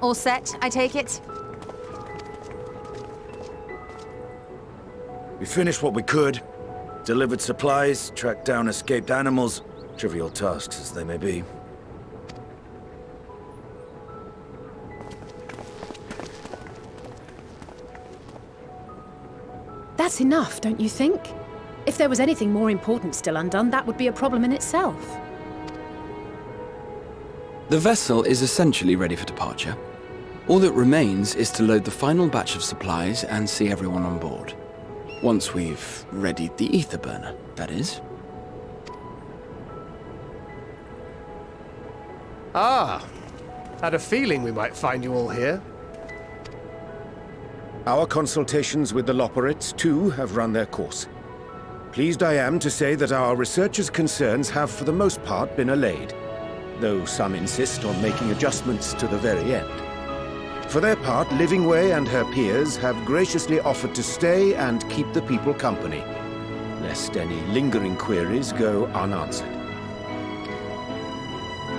All set, I take it? We finished what we could. Delivered supplies, tracked down escaped animals. Trivial tasks as they may be. That's enough, don't you think? If there was anything more important still undone, that would be a problem in itself. The vessel is essentially ready for departure. All that remains is to load the final batch of supplies and see everyone on board. Once we've readied the ether burner, that is. Ah, had a feeling we might find you all here. Our consultations with the Loperites, too, have run their course. Pleased I am to say that our researchers' concerns have for the most part been allayed, though some insist on making adjustments to the very end. For their part, Livingway and her peers have graciously offered to stay and keep the people company, lest any lingering queries go unanswered.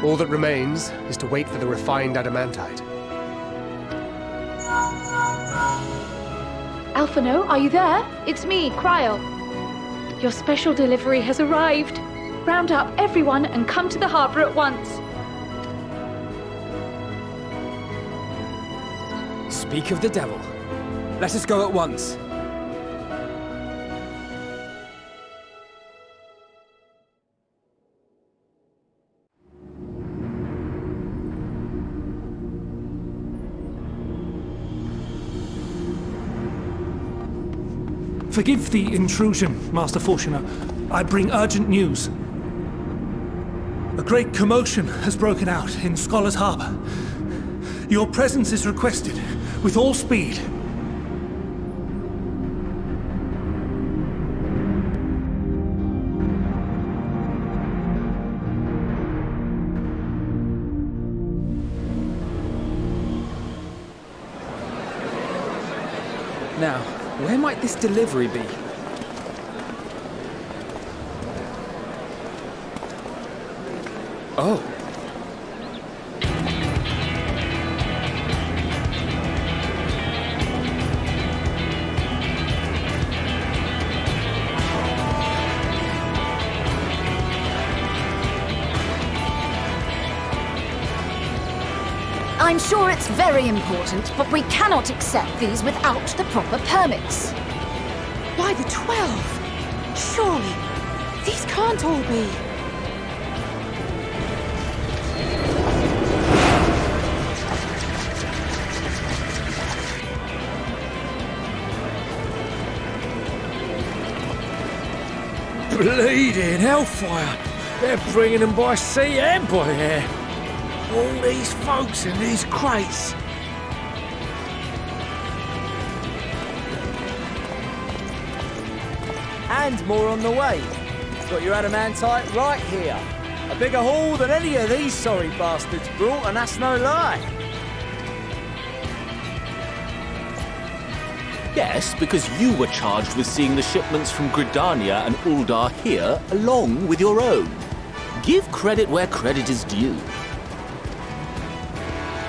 All that remains is to wait for the refined adamantite. Alphinaud, are you there? It's me, Cryle. Your special delivery has arrived. Round up everyone and come to the harbor at once. Speak of the devil. Let us go at once. Forgive the intrusion, Master Fourchenault. I bring urgent news. A great commotion has broken out in Scholar's Harbor. Your presence is requested, with all speed. Now, where might this delivery be? Oh. I'm sure it's very important, but we cannot accept these without the proper permits. Why the 12? Surely, these can't all be. Bleeding hellfire! They're bringing them by sea and by air. All these folks in these crates. And more on the way. Got your adamantite right here. A bigger haul than any of these sorry bastards brought, and that's no lie. Yes, because you were charged with seeing the shipments from Gridania and Uldar here, along with your own. Give credit where credit is due.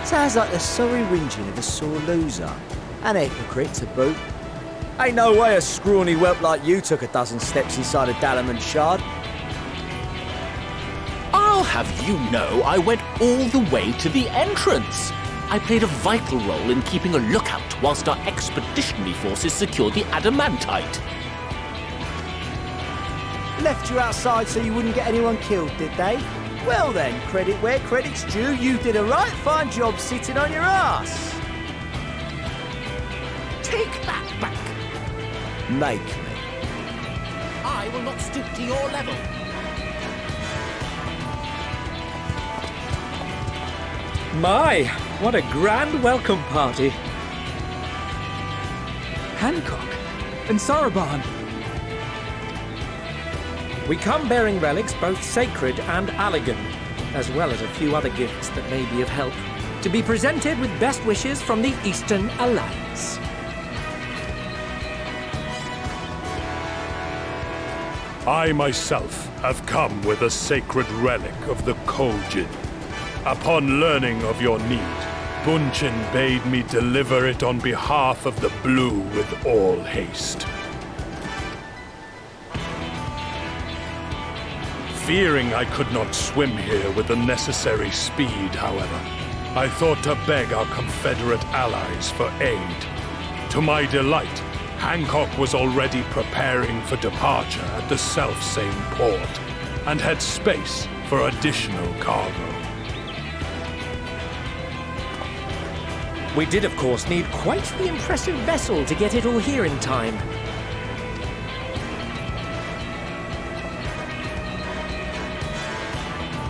Sounds like the sorry whinging of a sore loser. An hypocrite to boot. Ain't no way a scrawny whelp like you took a dozen steps inside a Dalamant shard. I'll have you know I went all the way to the entrance. I played a vital role in keeping a lookout whilst our expeditionary forces secured the adamantite. Left you outside so you wouldn't get anyone killed, did they? Well then, credit where credit's due, you did a right fine job sitting on your ass. Take that back. Make me. I will not stoop to your level. My, what a grand welcome party. Hancock and Saraban. We come bearing relics both sacred and elegant, as well as a few other gifts that may be of help, to be presented with best wishes from the Eastern Alliance. I myself have come with a sacred relic of the Kojin. Upon learning of your need, Bunchen bade me deliver it on behalf of the Blue with all haste. Fearing I could not swim here with the necessary speed, however, I thought to beg our Confederate allies for aid. To my delight, Hancock was already preparing for departure at the self-same port, and had space for additional cargo. We did, of course, need quite the impressive vessel to get it all here in time.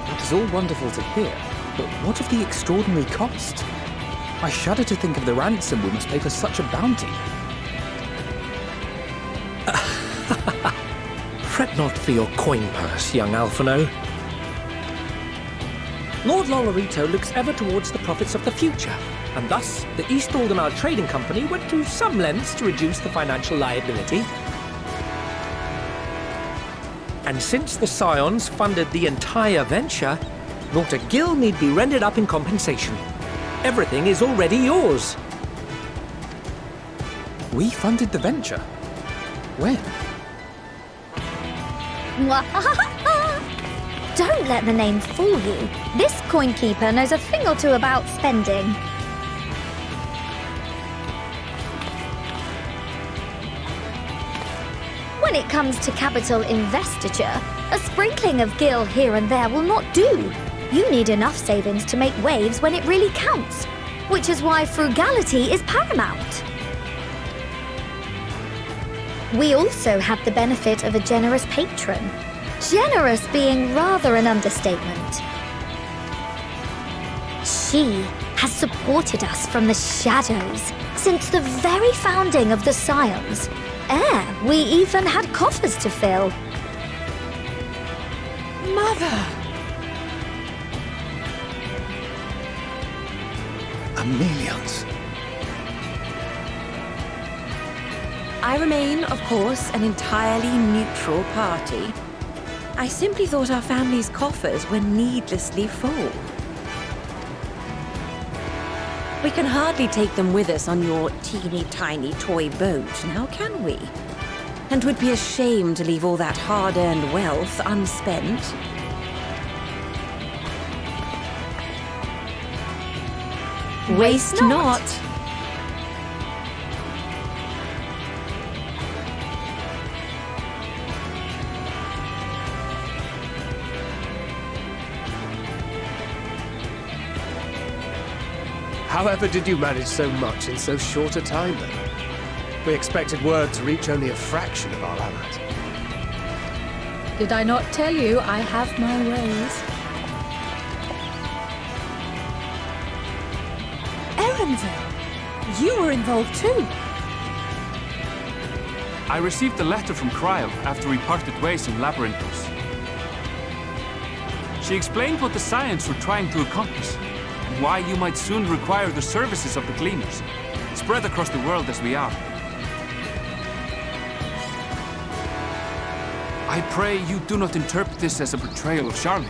That is all wonderful to hear, but what of the extraordinary cost? I shudder to think of the ransom we must pay for such a bounty. Fret not for your coin purse, young Alphinaud. Lord Lolorito looks ever towards the profits of the future, and thus the East Aldemar Trading Company went to some lengths to reduce the financial liability. And since the Scions funded the entire venture, not a gill need be rendered up in compensation. Everything is already yours. We funded the venture? When? Don't let the name fool you. This coinkeeper knows a thing or two about spending. When it comes to capital investiture, a sprinkling of gil here and there will not do. You need enough savings to make waves when it really counts, which is why frugality is paramount. We also have the benefit of a generous patron. Generous being rather an understatement. She has supported us from the shadows since the very founding of the Scions. We even had coffers to fill. Mother! Millions. I remain, of course, an entirely neutral party. I simply thought our family's coffers were needlessly full. We can hardly take them with us on your teeny-tiny toy boat, now can we? And would be ashamed to leave all that hard-earned wealth unspent. Waste not. However did you manage so much in so short a time, then? We expected word to reach only a fraction of our allies. Did I not tell you I have my ways? Erenville, you were involved too. I received a letter from Cryal after we parted ways in Labyrinthos. She explained what the Scions were trying to accomplish, and why you might soon require the services of the Gleaners, spread across the world as we are. I pray you do not interpret this as a betrayal of Charlie.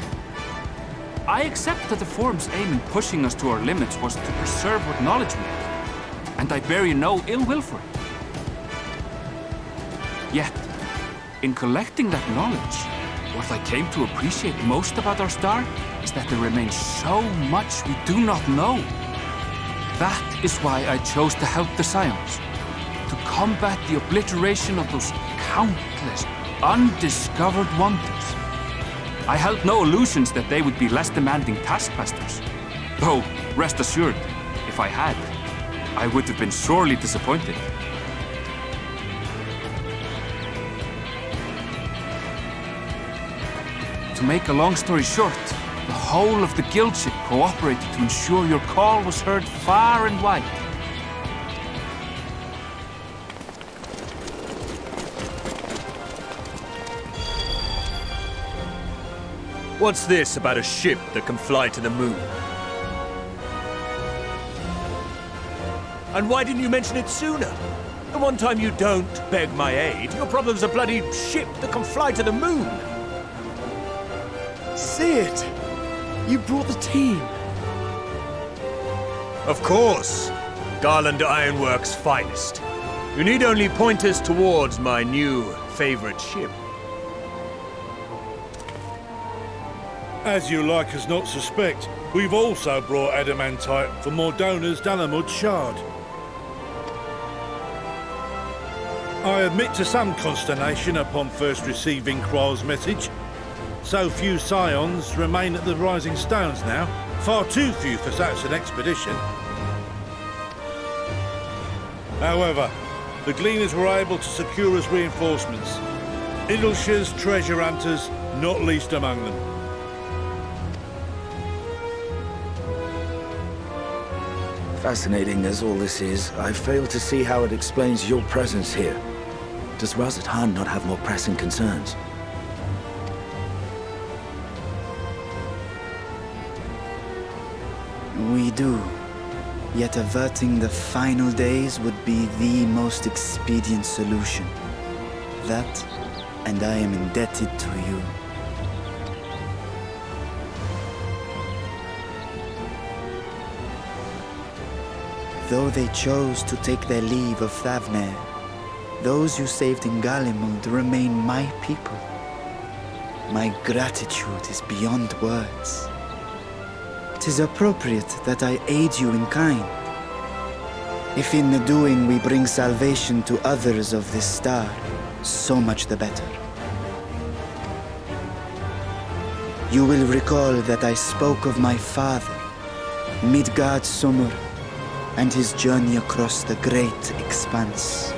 I accept that the Forum's aim in pushing us to our limits was to preserve what knowledge we had, and I bear you no ill will for it. Yet, in collecting that knowledge, what I came to appreciate most about our star is that there remains so much we do not know. That is why I chose to help the Scions, to combat the obliteration of those countless undiscovered wonders. I held no illusions that they would be less demanding taskmasters. Though, rest assured, if I had, I would have been sorely disappointed. To make a long story short, the whole of the guild ship cooperated to ensure your call was heard far and wide. What's this about a ship that can fly to the moon? And why didn't you mention it sooner? The one time you don't beg my aid, your problem's a bloody ship that can fly to the moon. See it! You brought the team. Of course. Garland Ironworks' finest. You need only point us towards my new favorite ship. As you like as not suspect, we've also brought Adamantite for Mordona's Dalamud Shard. I admit to some consternation upon first receiving Kryl's message. So few scions remain at the Rising Stones now. Far too few for such an expedition. However, the Gleaners were able to secure us reinforcements. Idleshire's treasure hunters, not least among them. Fascinating as all this is, I fail to see how it explains your presence here. Does Razat-Han not have more pressing concerns? We do. Yet averting the final days would be the most expedient solution. That, and I am indebted to you. Though they chose to take their leave of Thavnair, those you saved in Garlemald remain my people. My gratitude is beyond words. 'Tis appropriate that I aid you in kind. If in the doing we bring salvation to others of this star, so much the better. You will recall that I spoke of my father, Midgard Sommer, and his journey across the great expanse.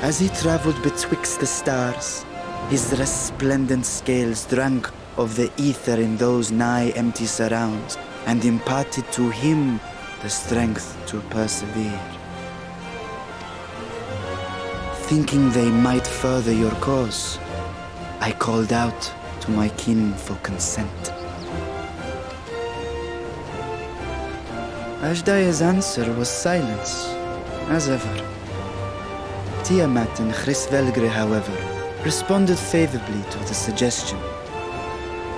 As he traveled betwixt the stars, his resplendent scales drank of the ether in those nigh empty surrounds, and imparted to him the strength to persevere. Thinking they might further your cause, I called out to my kin for consent. Ashdai's answer was silence, as ever. Tiamat and Chrisvelgre, however, responded favorably to the suggestion.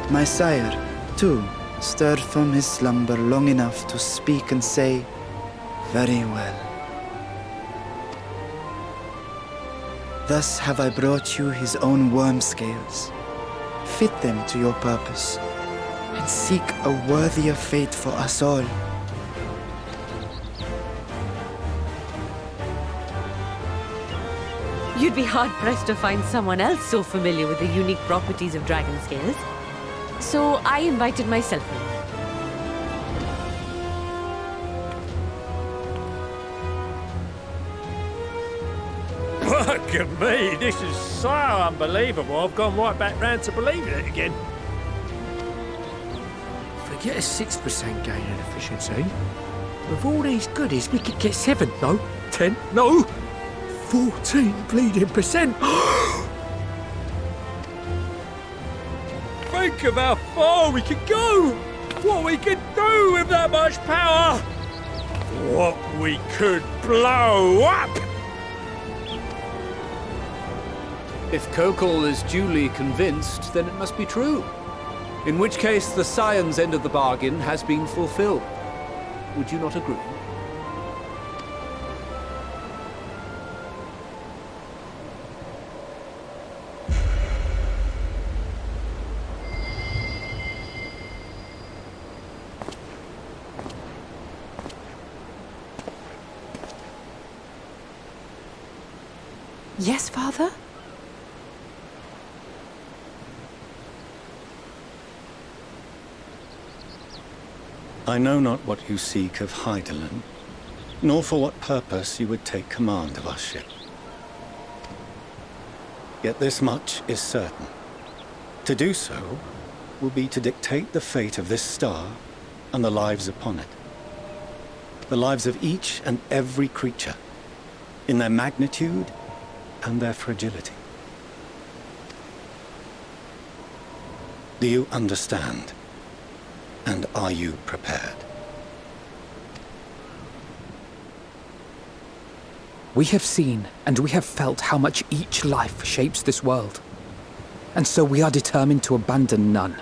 My sire, too, stirred from his slumber long enough to speak and say, "Very well." Thus have I brought you his own worm scales. Fit them to your purpose, and seek a worthier fate for us all. You'd be hard-pressed to find someone else so familiar with the unique properties of dragon scales. So I invited myself in. Look at me, this is so unbelievable. I've gone right back round to believing it again. Forget a 6% gain in efficiency. With all these goodies, we could get 7, no, 10, no, 14 bleeding percent. Think of how far we could go! What we could do with that much power! What we could blow up! If Kokkol is duly convinced, then it must be true. In which case, the Scion's end of the bargain has been fulfilled. Would you not agree? Yes, Father? I know not what you seek of Hydaelyn, nor for what purpose you would take command of our ship. Yet this much is certain. To do so will be to dictate the fate of this star and the lives upon it. The lives of each and every creature, in their magnitude and their fragility. Do you understand? And are you prepared? We have seen and we have felt how much each life shapes this world. And so we are determined to abandon none.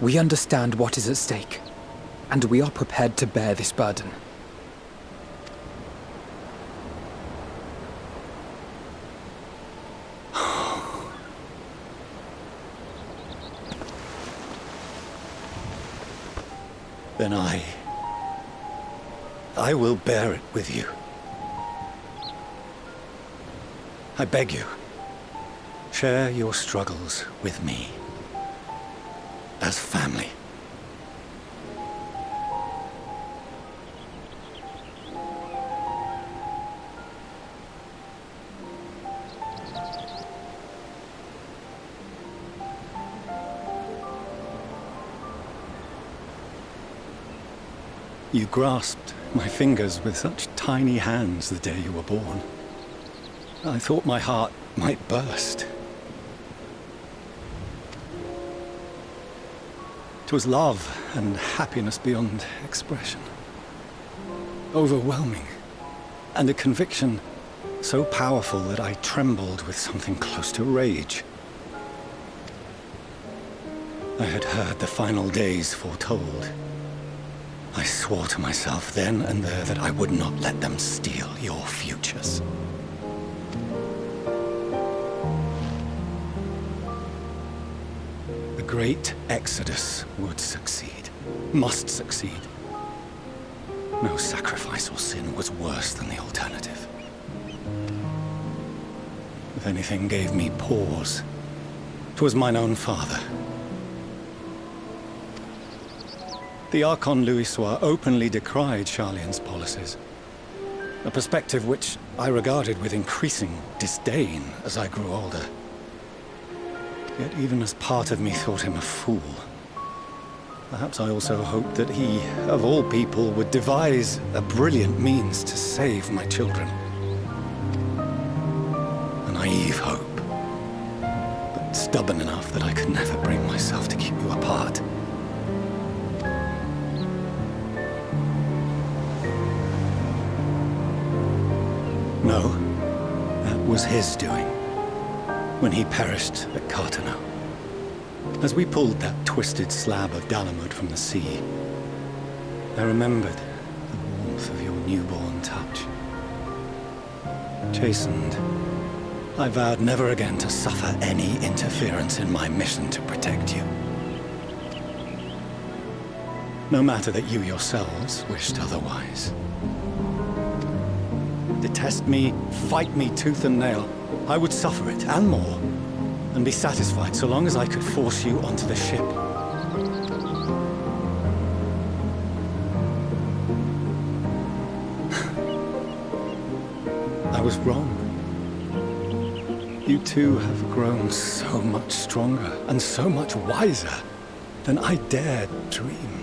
We understand what is at stake. And we are prepared to bear this burden. Then I will bear it with you. I beg you, share your struggles with me. As family. You grasped my fingers with such tiny hands the day you were born. I thought my heart might burst. 'Twas love and happiness beyond expression. Overwhelming. And a conviction so powerful that I trembled with something close to rage. I had heard the final days foretold. I swore to myself then and there that I would not let them steal your futures. The great exodus would succeed, must succeed. No sacrifice or sin was worse than the alternative. If anything gave me pause, 'twas mine own father. The Archon Louisoix openly decried Charlian's policies, a perspective which I regarded with increasing disdain as I grew older. Yet even as part of me thought him a fool, perhaps I also hoped that he, of all people, would devise a brilliant means to save my children. A naive hope, but stubborn enough that I could never bring myself to keep you apart. No, that was his doing, when he perished at Fourchenault. As we pulled that twisted slab of Dalamud from the sea, I remembered the warmth of your newborn touch. Chastened, I vowed never again to suffer any interference in my mission to protect you. No matter that you yourselves wished otherwise. Detest me, fight me tooth and nail, I would suffer it, and more, and be satisfied so long as I could force you onto the ship. I was wrong. You two have grown so much stronger and so much wiser than I dared dream.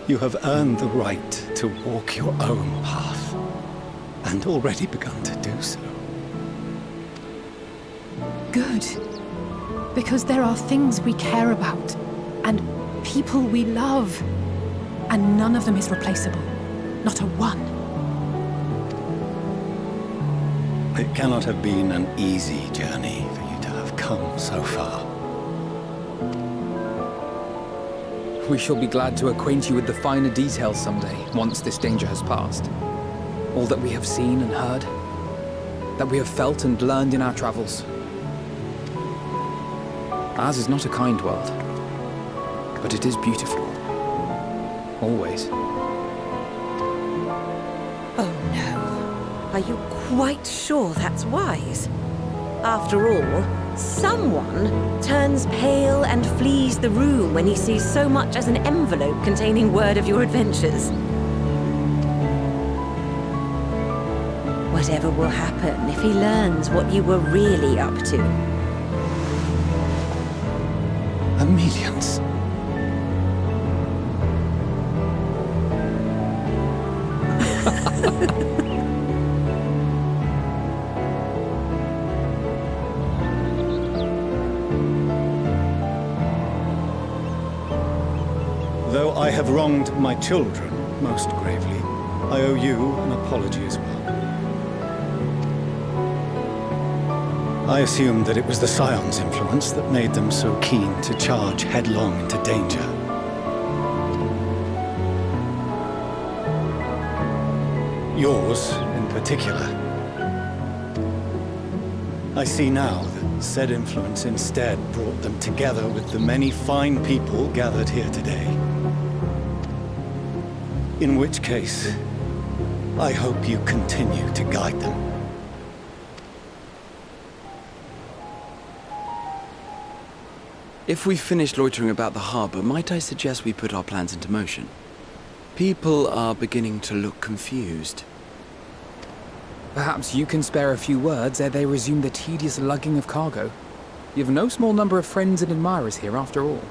You have earned the right to walk your own path, and already begun to do so. Good. Because there are things we care about, and people we love, and none of them is replaceable. Not a one. It cannot have been an easy journey for you to have come so far. We shall be glad to acquaint you with the finer details someday, once this danger has passed. All that we have seen and heard, that we have felt and learned in our travels. Ours is not a kind world, but it is beautiful. Always. Oh no. Are you quite sure that's wise? After all, someone turns pale and flees the room when he sees so much as an envelope containing word of your adventures. Whatever will happen if he learns what you were really up to? Amelians. Though I have wronged my children most gravely, I owe you an apology as well. I assumed that it was the Scion's influence that made them so keen to charge headlong into danger. Yours, in particular. I see now that said influence instead brought them together with the many fine people gathered here today. In which case, I hope you continue to guide them. If we've finished loitering about the harbor, might I suggest we put our plans into motion? People are beginning to look confused. Perhaps you can spare a few words ere they resume the tedious lugging of cargo. You've no small number of friends and admirers here, after all.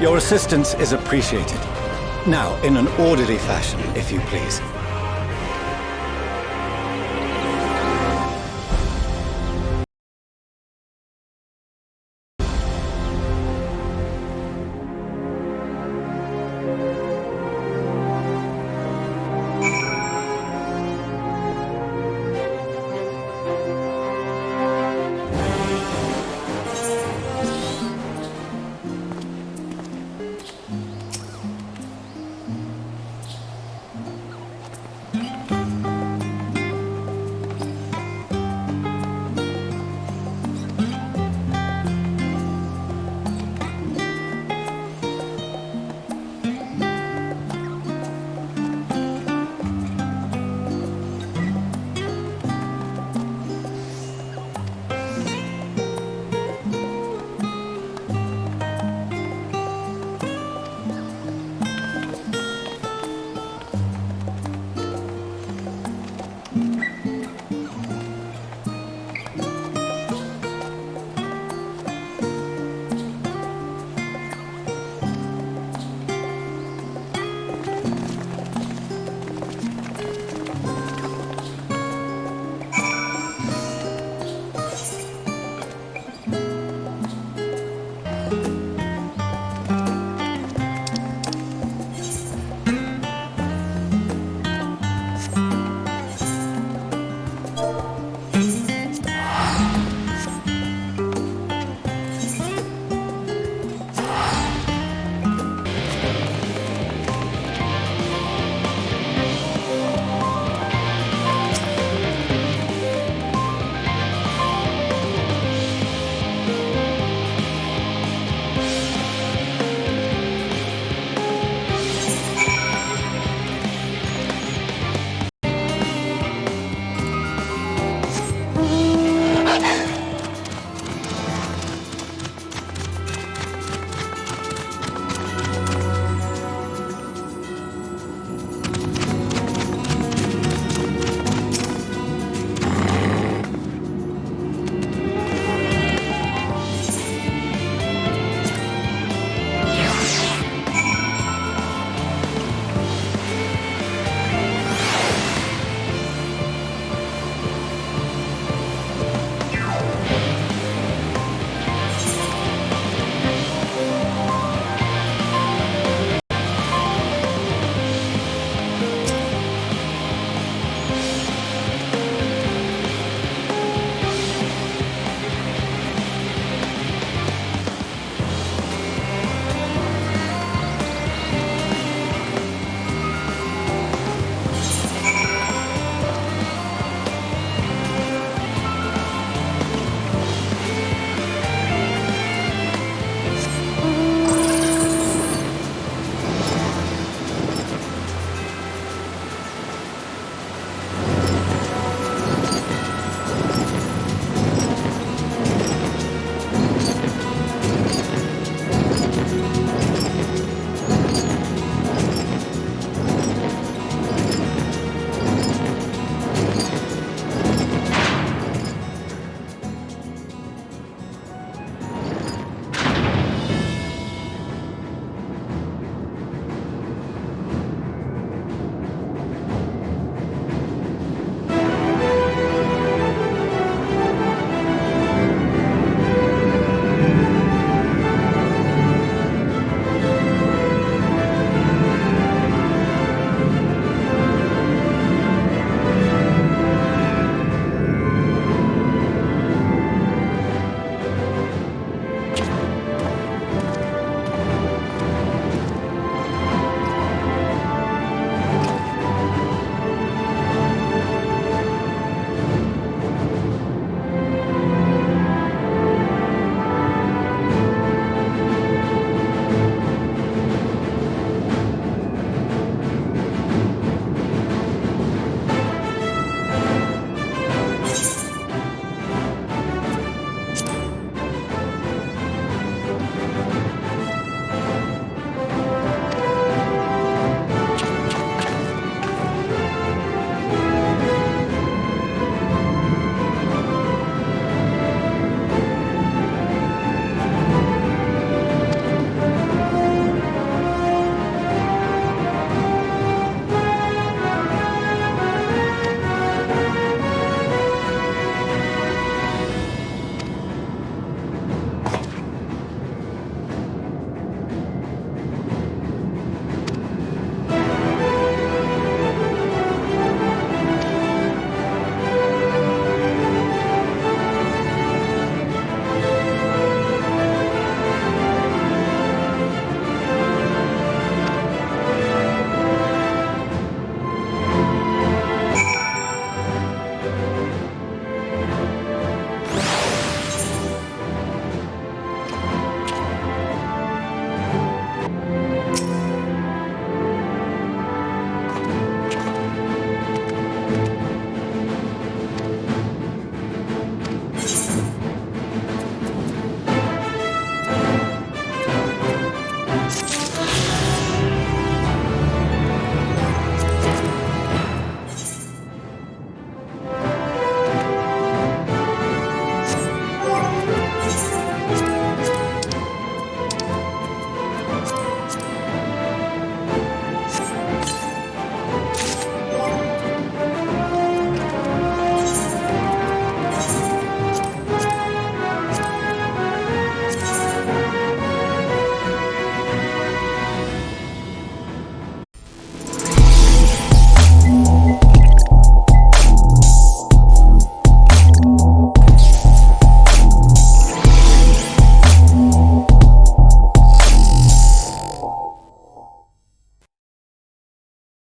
Your assistance is appreciated. Now, in an orderly fashion, if you please.